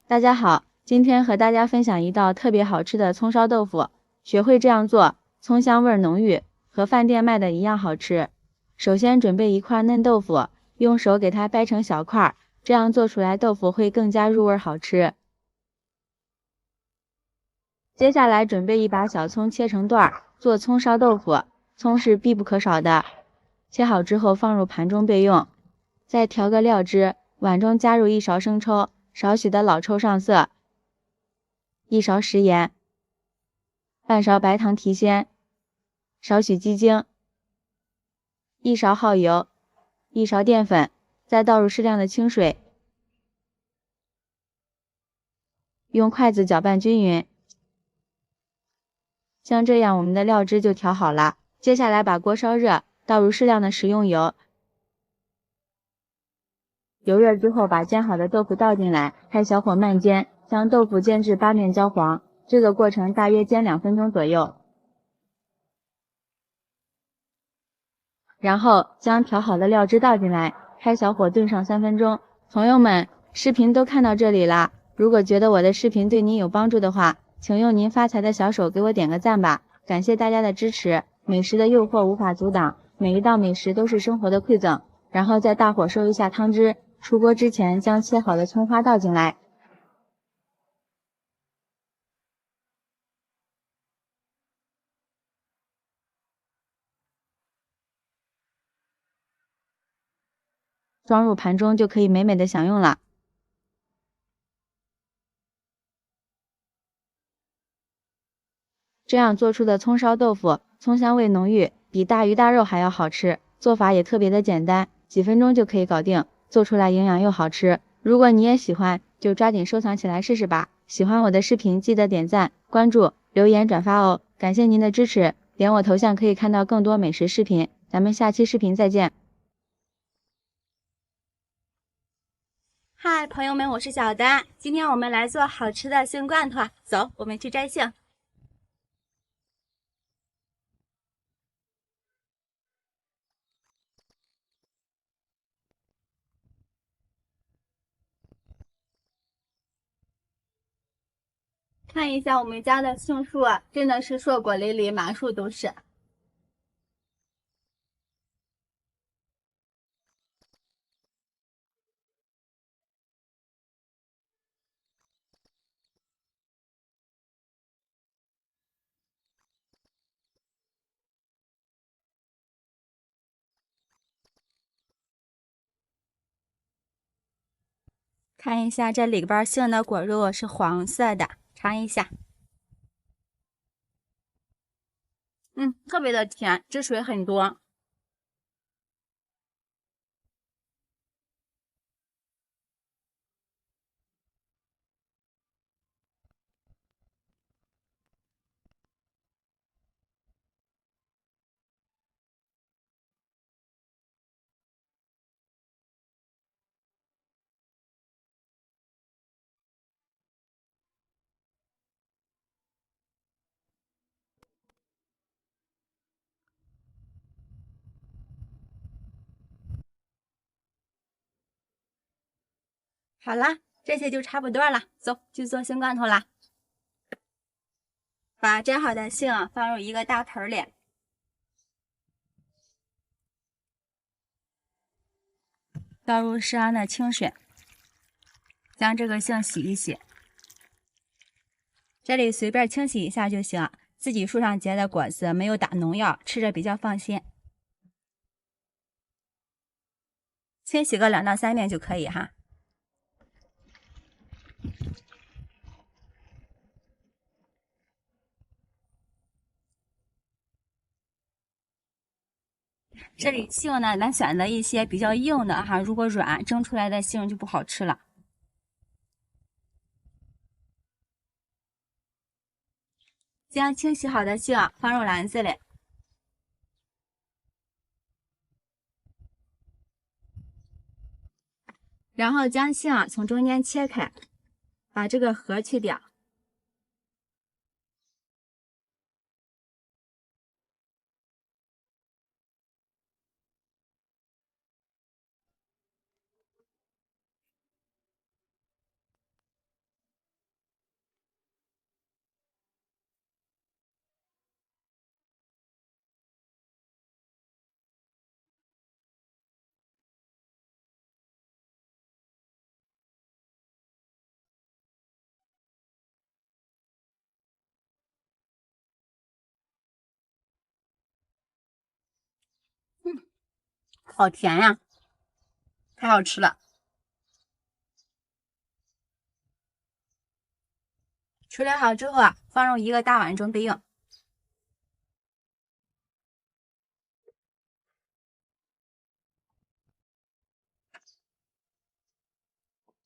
大家好，今天和大家分享一道特别好吃的葱烧豆腐。学会这样做，葱香味浓郁，和饭店卖的一样好吃。首先准备一块嫩豆腐，用手给它掰成小块，这样做出来豆腐会更加入味好吃。接下来准备一把小葱切成段，做葱烧豆腐。葱是必不可少的，切好之后放入盘中备用。再调个料汁，碗中加入1勺生抽，少许的老抽上色，1勺食盐，半勺白糖提鲜，少许鸡精，1勺耗油，1勺淀粉，再倒入适量的清水，用筷子搅拌均匀。像这样，我们的料汁就调好了。接下来把锅烧热，倒入适量的食用油。油热之后，把煎好的豆腐倒进来，开小火慢煎，将豆腐煎至8面焦黄。这个过程大约煎2分钟左右。然后将调好的料汁倒进来，开小火炖上3分钟。朋友们，视频都看到这里啦，如果觉得我的视频对您有帮助的话，请用您发财的小手给我点个赞吧，感谢大家的支持。美食的诱惑无法阻挡，每一道美食都是生活的馈赠。然后再大火收一下汤汁，出锅之前将切好的葱花倒进来。装入盘中就可以美美的享用了。这样做出的葱烧豆腐，葱香味浓郁，比大鱼大肉还要好吃。做法也特别的简单，几分钟就可以搞定，做出来营养又好吃。如果你也喜欢，就抓紧收藏起来试试吧。喜欢我的视频，记得点赞、关注、留言、转发哦。感谢您的支持，点我头像可以看到更多美食视频。咱们下期视频再见。嗨，朋友们，我是小丹，今天我们来做好吃的杏罐头，走，我们去摘杏。看一下我们家的杏树啊，真的是硕果累累，满树都是。看一下这里边杏的果肉是黄色的，尝一下。特别的甜，汁水很多。好啦，这些就差不多了，走，去做杏罐头啦。把摘好的杏放入一个大盆里，倒入适量的清水，将这个杏洗一洗。这里随便清洗一下就行，自己树上结的果子没有打农药，吃着比较放心。清洗个2到3遍就可以哈。这里杏呢，咱选择一些比较硬的哈，如果软，蒸出来的杏就不好吃了。将清洗好的杏放入篮子里，然后将杏从中间切开，把这个核去掉。好甜呀，太好吃了。处理好之后啊，放入一个大碗中备用。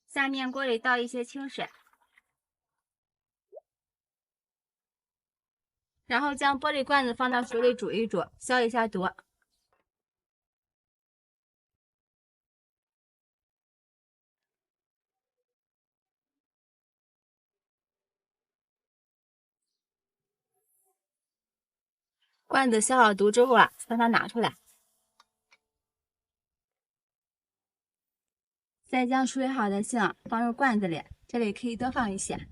下面锅里倒一些清水，然后将玻璃罐子放到水里煮一煮，消一下毒。罐子消好毒之后啊，把它拿出来，再将处理好的杏放入罐子里，这里可以多放一些。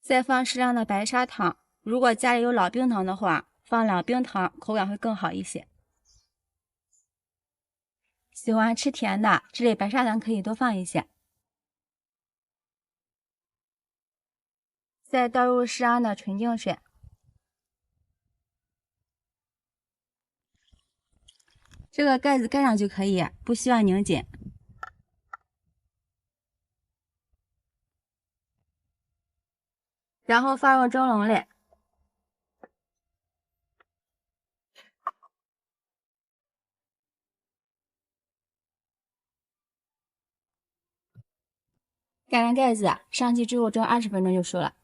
再放适量的白砂糖，如果家里有老冰糖的话，放2冰糖口感会更好一些。喜欢吃甜的，这里白砂糖可以多放一些。再倒入适量的纯净水，这个盖子盖上就可以，不需要拧紧。然后放入蒸笼里，盖上盖子，上气之后蒸20分钟就熟了。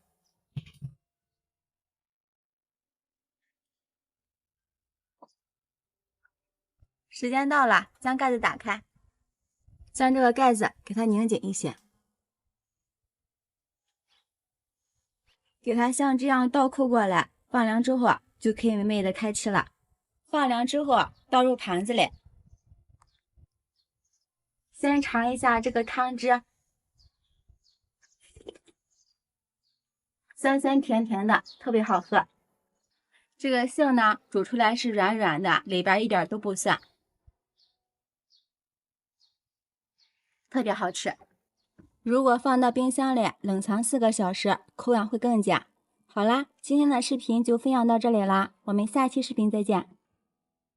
时间到了，将盖子打开，将这个盖子给它拧紧一些，给它像这样倒扣过来，放凉之后就可以美美的开吃了。放凉之后倒入盘子里，先尝一下这个汤汁，酸酸甜甜的，特别好喝。这个杏呢，煮出来是软软的，里边一点都不酸，特别好吃。如果放到冰箱里冷藏4个小时，口感会更佳。好啦，今天的视频就分享到这里啦，我们下期视频再见。